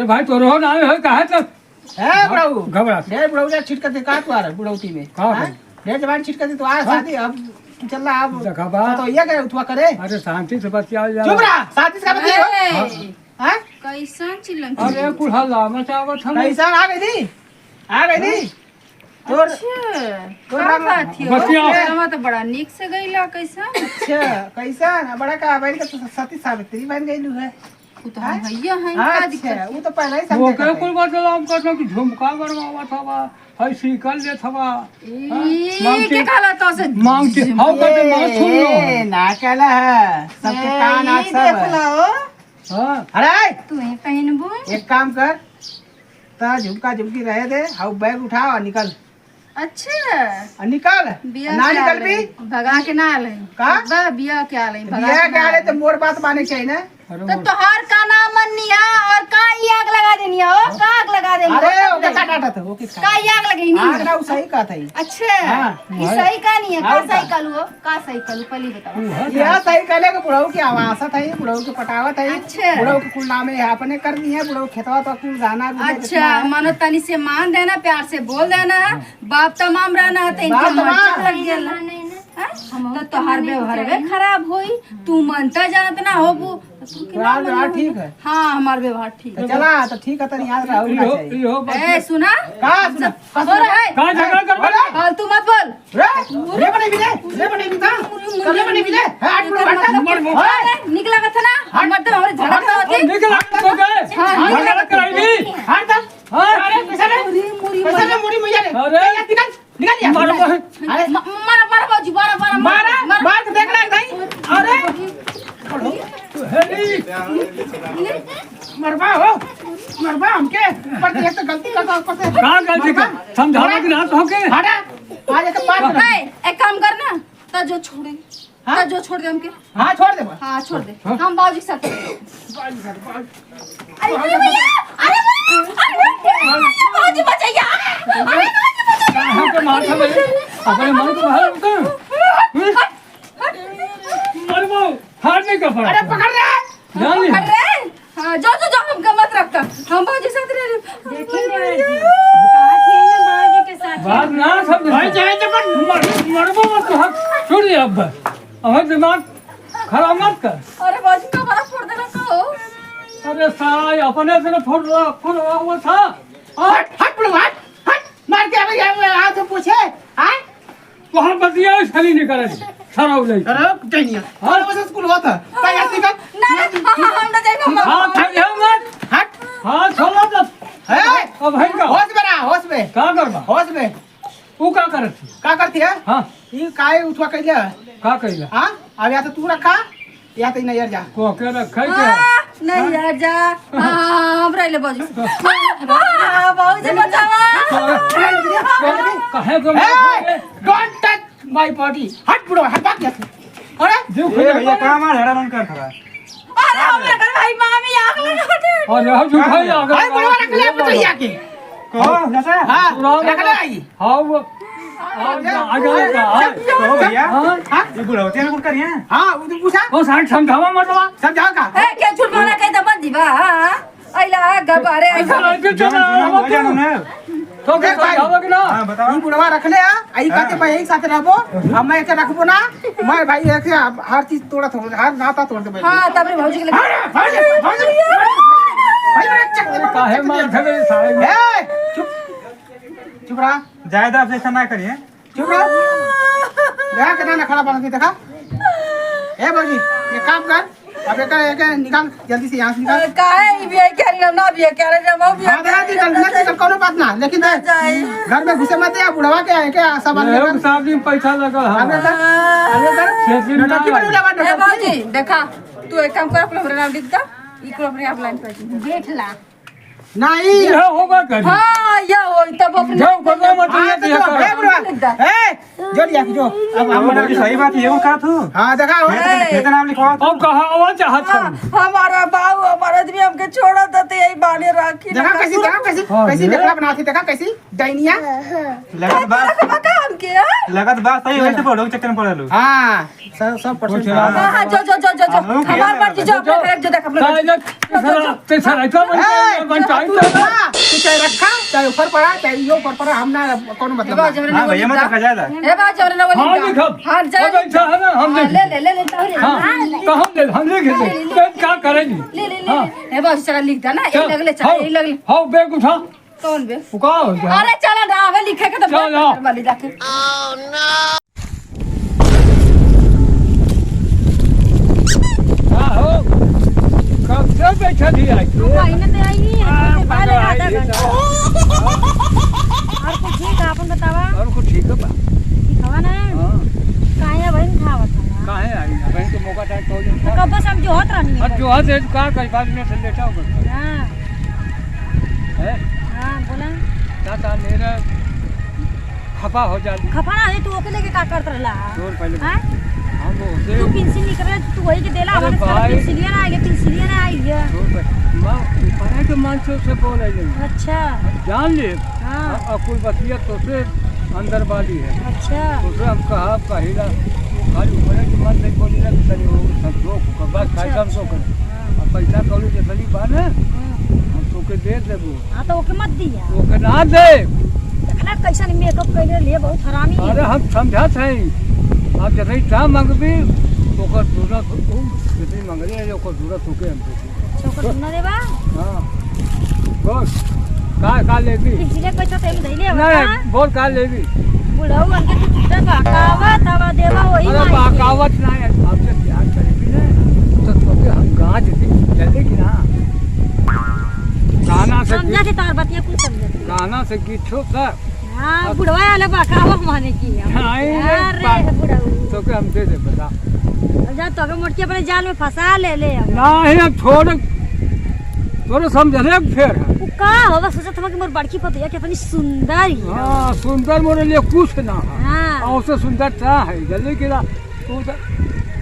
भाई तो रोहन आए हो कहा तो है बुढ़ऊ घबरा ढेर बुढ़ऊ जा छिटक दे का तू आ रहा बुढ़ऊती में ढेर जवान छिटक दे तो आ शादी अब चल रहा अब देखा तो ये करे उठवा करे अरे शांति से बतिया जा चुप रहा शादी से बतिया हैं कैसा चिल्लन अरे कुल हल्ला मचावत हम कैसा आ गई थी तोर बात बतिया तो बड़ा निक से गईला कैसा अच्छा कैसा ना बड़ा का बैठ के तो सती सावित्री बन गई है तू तो हम भैया हैं हाँ, का अच्छा दिक्कत वो तो पहले ही वो समझे के कुल बदलाव करना कि झुमका बनवावा थवा हई सीकल ले थवा ई के काला तो से मांगते हाउ करते मत सुन लो ए ना कहला है सबके कान आँख सब है। हां अरे तू ही पहनबू एक काम कर ता झुमका झुमकी रहे दे हाउ बैग उठा और निकल अच्छा और निकल बिया ना के निकल आले, भी भगा के ना आले का? बा बिया के आले बिया के आले तो मोर बात माने चाहिए ना तो तोहार का नाम मन्निया और का ई आग लगा देनी हो का आग लगा देनी अरे ओके काटा था वो किसका का ई आग लगी आग नहीं ना वो सही का था ये अच्छा हाँ, ई सही का नहीं है का हाँ, सही कलू हो का सही कलू पहले बताओ यह सही कहले के बुढ़ऊ की आवासत है बुढ़ऊ के पटावत है अच्छा। बुढ़ऊ के कुल नामे अपने कर दी है बुढ़ऊ खेतवा तो कुल गाना गुना अच्छा मानो तनी से मान देना प्यार से बोल देना बाप तमाम रहना है तो बाप इनके मर्चा तमाम। लग गेल तो तोहार व्यवहार वे खराब होई तू मनता जानत ना होबू तू के ना व्यवहार मन ठीक है। हां हमार व्यवहार ठीक तो है चला तो ठीक है तो याद रहो ना चाहिए इहो ए सुना का सुना हो रहा है का झगड़ा कर फालतू मत बोल रे बने भी था कर ले बने भी ले हट बुढ़ऊ हट निकला का था ना मत हमारे झगड़ा होती निकल तो गए हाँ, झगड़ा कराई हट हां अरे पैसा ले मुरी पैसा ले मुड़ी मैया ले अरे निकल निकल या मार अरे मारा मारा बाजी मारा मारा मार के देख ले नहीं अरे हेली मरबा हमके पर एक तो गलती करता ऊपर से का गलती कर समझाना कि ना तो के हटा आज एक बात कर एक काम करना तो जो छोड़े हाँ? तो जो छोड़ दे हमके हां छोड़ दे हाँ छोड़ दे हम बाबूजी के साथ अरे भैया अरे बाबूजी बचाइए कहां पे माथा में अपने मन को बाहर उठा मरबो हाथ नहीं कर अरे पकड़ रे जान ले अरे हाँ जो जो जो हमका मत रखता हम बाबूजी के साथ रह रहे बात ना सब भाई चाहे तो मरबो मत हाथ छोड़ दे अब हमारा दिमाग खराब मत कर अरे बाबूजी का बड़ा फोड़ देना कहो अरे साला अपने से फोड़ रहा हुआ था हट बुढ़ऊ हट मार के अब आ तो पूछे हां वहां बतिया छली नहीं करे सारा उलई अरे टेनिया और बस स्कूल होता का याद निकल ना हम ना जाए हम हां खाई मत हट हां छोड़ा मत है अब भाई का होश में का करबा होश में तू का करत का करती है हां ये काय उठवा कइले का कइला हां अब या तो तू रखा या तो नहीं जा को के रखै के नहीं यार जा हम रह ले बाबूजी बाबूजी बचावा कहे को डोंट टच माय बॉडी हट बुढ़ऊ हट भाग जा अरे जो भैया काम आ हेड़ा मन कर थोड़ा अरे हमरा घर भाई मामी आग लगा दे और यह जो भाई आ भाई बुढ़ऊ रख ले पटैया के कहो जैसे हां रख ले आई हां वो आ गया का कहो भैया हां ये बुलावते हैं कुछ करिए हां वो पूछा वो साथ समझावा मतवा समझाओ का ए के झूठ बोला के तो बंदी बा आइला गबारे ऐसा आइला लगे हो जानो ना तो के समझावा कि ना हां बताओ ई बुढ़वा रख ले आई कहते भाई एक साथ रहबो हम एक रखबो ना मैं भाई एक हर चीज तोड़त हो हर नाता तोड़ दे भाई हां तब रे बाबूजी के लिए भाई काहे मार झगड़े सारे में ए चुप चुप रहा ज्यादा आप ऐसा ना करिए चुप रहा देखा कितना ना खड़ा बना के देखा ए बाबूजी ये काम कर अब एक निकाल जल्दी से यहाँ से निकाल काहे भी क्या रे ना भी क्या रे ना भी हाँ देखा निकल निकल कोनो बात ना लेकिन घर में घुसे मत या बुढ़वा के है क्या सामान एक साहब जी पैसा लगा आगे हां कर आगे कर छेत्री ना नटकी बन लगा ए नटकी बाबूजी देखा तू एक काम कर अपना हमरा नाम लिख दा ई को अपने आप लाइन पर देख ला नहीं यह होगा कर हां ये होई तब अपने जाओ करना मत हाँ तो ये जो ए बुढ़वा ए जो लिया कि जो अब हम बाबूजी सही बात ये कहा तू हाँ देखा खेत नाम लिखवा तू अब कहा आवाज हाथ कर हमारा बाबू हमारा आदमी हमके छोड़ा था तो यही बाने राखी देखा कैसी देखला बनाती देखा कैसी डाइनिया लगत बात सही वैसे पढ़ो चक्कर में पढ़ लो हाँ सब परसेंट हां जो हमार मर्जी जो अपने घर जो देख अपने ते सारा तो बन चाहिए तू चाहे रखा चाहे ऊपर पड़ा चाहे ये ऊपर पड़ा हम ना कौन मतलब हां भैया मत रखा जाएगा ए बा जबरे ना हाँ बोली देखो हां जा अब ऐसा है ना हम ले तोरे हाँ तो हम देखे क्या करेंगे ले ए बा चला लिख दे ना एक लगले चला एक लगले हाँ बैग उठा कौन बे उका हो जा अरे चला ना हमें लिखे के तो चलो। वाली जाके हाँ हो कब से बैठा थी आई महीने ते आई है पहले आधा घंटा और कुछ ठीक है अपन बतावा और कुछ ठीक है बा खावा ना हाँ काहे बहन खावत है काहे आई बहन के मौका टाइम तो तो कब बस हम जो होत रहनी अब जो है का कई बार में से लेटा होगा हां है हां बोला चाचा मेरा खपा हो जाती खफा ना है तू ओके लेके का करत रहला जोर पहले हां हम वो तू से पेंसिल निकल तू वही के देला अरे हमारे भाई। पेंसिलिया ना आएगा पेंसिलिया ना आएगा जोर पे मां ऊपर के मानसों से बोल रही है अच्छा जान ले हां अकुल वसीयत तो से अंदर वाली है अच्छा तो से हम कहा कहिला खाली ऊपर की मन नहीं बोली ना तनी वो संतोष को बस खाई सब सो कर अब पैसा कौड़ी जे तनी बा ना हम तो के दे देबो हां तो ओके मत दिया वो के ना दे देखला कैसा नहीं मेकअप कइले लिए बहुत हरामी है अरे हम समझात है आप जब चा मांगबी तो कर दूसरा जितनी मांग रही है जो को जरूरत होके हम दे छोकर सुना देबा हां बस का लेगी पेंसिलिया पैसा तेल दैले नहीं बोल का लेगी बुढ़ऊ अंके तू छुट्टा बाकावा तवा देवा वही अरे मांगी। बाकावत ना है आपसे प्यार करेगी ना तो तोके हम गांच दे चलेगी ना गाना से समझा के तार बतिया कुछ समझे गाना से गीत छो सर हां बुढ़वा वाला बाकावा माने की नहीं, अरे बुढ़ऊ तो के हम दे दे बता अब जा तो मोटकी अपने जाल में फंसा ले अब नहीं हम छोड़ तोरे समझ रे फेर है उ का होगा सोचत हम कि मोर बड़की पतिया कितनी सुंदर है हाँ सुंदर मोरे लिए कुछ ना है हां और उससे सुंदर क्या है जल्दी गिरा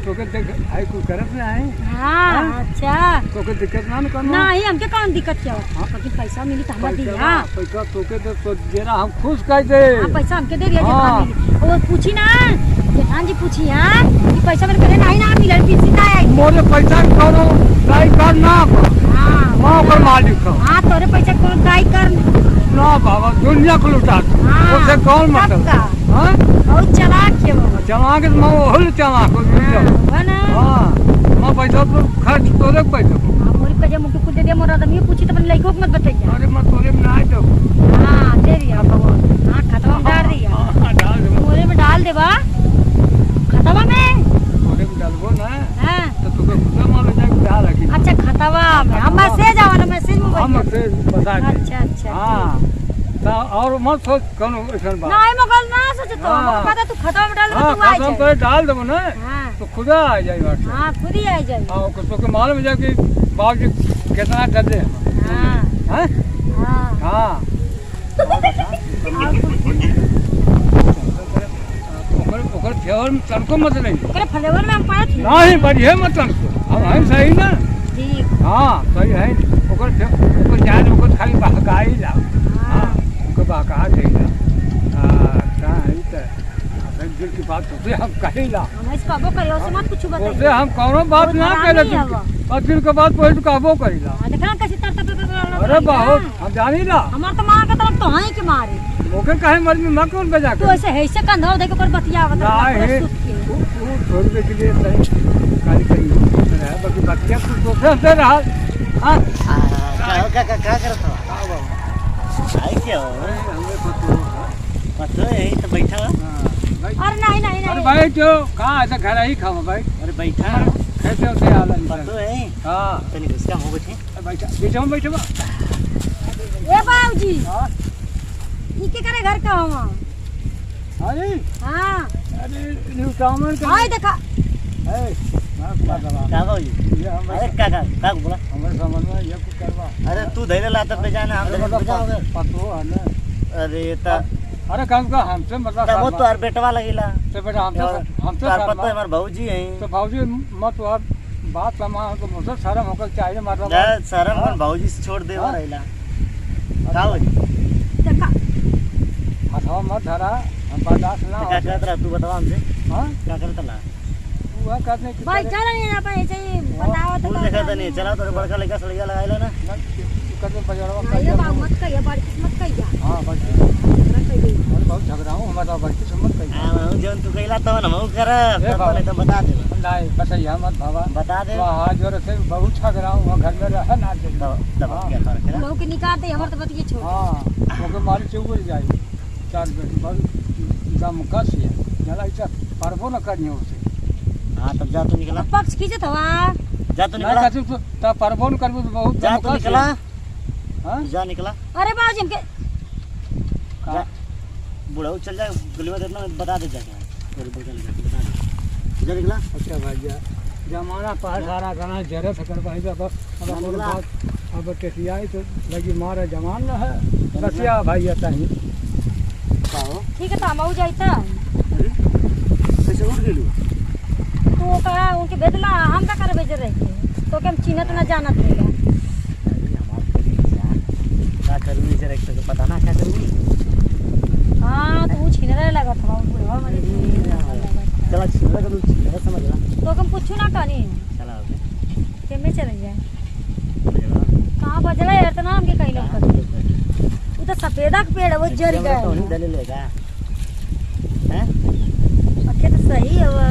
तो के देख आई कुछ करत ना है हां अच्छा तो के दिक्कत ना करना नहीं हमके कौन दिक्कत क्या बाकी पैसा मिली तो हमरा दिया पैसा तो के दे तो जेरा हम खुश कर दे हां पैसा हमके दे दिया हाँ। जेठान मिली वो पूछी ना जेठान जी पूछी हां कि पैसा मेरे पहले नहीं ना मिला पीसी ना आई मोरे पैसा करो ट्राई करना हां मां पर मालिक हो हां तोरे पैसा कौन ट्राई कर ना बाबा दुनिया को लुटा हाँ, उसे कौन मतलब पक्का। हां बहुत चालाक है वो चला के मां होल चला को हां ना हां मां पैसा तो खर्च तोरे पैसा मोर पैसा मुके कुछ दे दिया मोर आदमी पूछी तो अपन लइको के मत बताइए अरे मैं तोरे में ना दो हां दे दिया हां खतवा में डाल दिया हां डाल दे मोरे में डाल देबा खतवा में तोरे में डालबो ना हां तो तोके खुदा मालूम जाए डाल रखी अच्छा खतवा में हम मैसेज आवा ना मैसेज में हम बोलिए। से बता दे अच्छा अच्छा हां ता और मत सोच कोनो ऐसन बात नहीं मगल ना सोच तो हाँ। हमको पता तू खतवा में डाल हां तू आ कसम जाए तो डाल देबो ना हां तो खुदा आ जाए बात हां खुद ही आ जाए हां तो के मालूम जाए कि बाबूजी कितना डरते हैं हां हैं हां हां ओकर फेवर में तनको मत नहीं ओकरे फ्लेवर में हम पाए थे नहीं बढ़िया मत तनको हम हैं सही ना ठीक हाँ सही है ओकर जान ओकर खाली बहकाई ला हां ओकर बहका दे ला का है त अपन दिल की बात तो हम कही ला हम इस काबो करियो से मत कुछ उससे बताइए हम कोनो बात ना करे और दिल के बात पहले कहबो करी ला हां देखना कैसे तर अरे बहुत हम जानी ला हमार तो मां के तरफ तो हाई के मारे ओके काहे मर्जी में कौन बजा तू ऐसे हैसे कंधा दे के कर बतिया नहीं वो थोड़ी देर के लिए सही काली करी है बाकी बतिया कुछ दूसरा से रहा हां क्या करत हो आई क्या हो हमें पतो पतो यही तो बैठा हो अरे नहीं नहीं अरे नहीं भाई क्यों कहाँ ऐसा घर ही खाओ भाई अरे बैठा कैसे होते हाल पतो है हाँ तनी उसका हो बैठे बैठा बीच में बैठे बा ए बाबूजी हाँ ई के करे घर का हवा अरे हां अरे न्यू टाउन का हाय देखा है ना का हो ये हम अरे का बोला हमारे समझ में ये कुछ करवा अरे तू धैर्य लाता पे जाना हम अरे धैर्य मतलब पे जाओगे पतो है ना अरे ता अरे काम का हमसे मतलब वो तो यार बेटवा लगेला तो बेटा हमसे तार पता है हमार भौजी है तो भाजी मत आप बात समा तो मुझे सारा होकर चाहिए मतलब जा शर्म कर भौजी से छोड़ दे रहिला का हो देखा हथवा मत धरा हम बर्दाश्त ना क्या करत रहा तू बतावा हमसे हां क्या करत ला वो करने की भाई चल नहीं ना पे ऐसे ही बताओ तो फूल देखा था नहीं चला तो बड़का लड़का सड़िया लगाइला ना करके बजारवा ये बात मत कहिया बड़ी किस्मत कहिया हां बस ना कहिए और बहुत झगड़ा हूं हमारा बच्चे समझ कहीं हां जौन तू कइला तो ना मऊ कर पहले तो बता दे नहीं बस यहां मत बाबा बता दे वहां जो रखे बहुत झगड़ा हूं घर में रह ना दे तब क्या फर्क है लोग के निकालते हमर तो बतिए छोड़ हां ओके मारी चौगुल जाए चार बेटी बहुत दम कस है जला इच्छा परबो न करनी उसे हां तब जा तू निकला पक्ष खींचत हवा जा तू ना निकला कहते तो ता परबो न करबो बहुत जा तू निकला हां जा निकला अरे बाबूजी हमके जा बुढ़ा चल जा गली में देखना बता दे जाके तेरे बगल में बता दे जा निकला अच्छा भाई जमाना पास सारा गाना जरे फकर भाई अब अब टेसियाई तो लगी मारे जमान न है रसिया भाई आता ही काओ ठीक है तो हम जाइता अरे कैसे उठ गेलू तू का उनके भेजला हम का कर भेज रहे थे तो के हम चिन्हत ना जानत रहेगा क्या करूँ जरा एक तो पता ना क्या करूँ हां तू छीनरे लगा था बुढ़वा मने चला छिंदा करूँ छिंदा समझ ला तो हम पूछू ना कहानी चला ओके के में चल जाए कहां बजला यार तो ना हमके कहीं लोग कर वो तो सफेदा का पेड़ है वो जर गया तो नहीं दले लेगा हैं अच्छा तो सही है वो